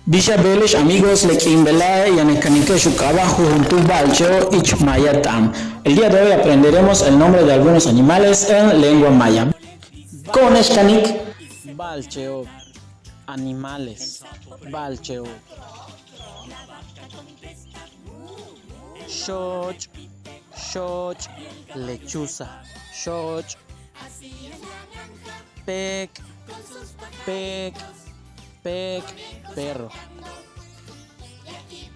Bishabeles amigos Lequimbelae y Anecanike Shukaba Juntu Balcheo y Chumayatam. El día de hoy aprenderemos el nombre de algunos animales en lengua maya. Coneshkanik Balcheo, animales, Balcheo. Xoch, xoch, lechuza, xoch. Pec, pec, pec, perro.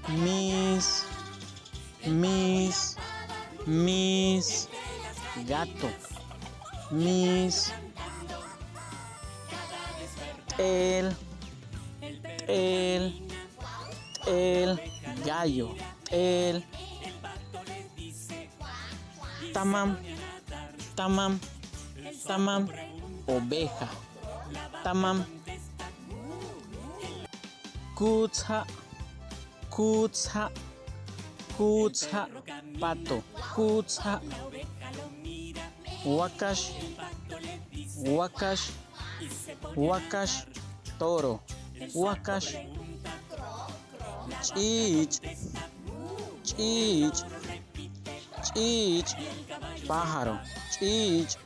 Mis, gato. Mis, el gallo, el tamam, oveja, tamam, kutsa, pato, kutsa, wakash, toro, wakash, chich, pájaro, chich,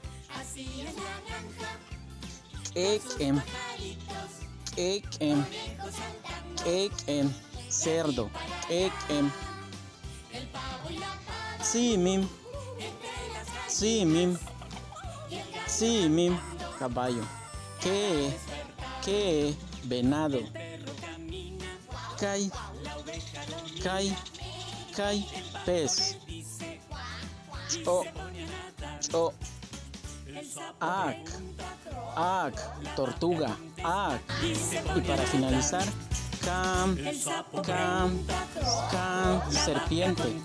quequem, cerdo, quequem, simim, caballo, que, venado, cay, pez, cho, ac, tortuga, ac, y para finalizar, cam, serpiente.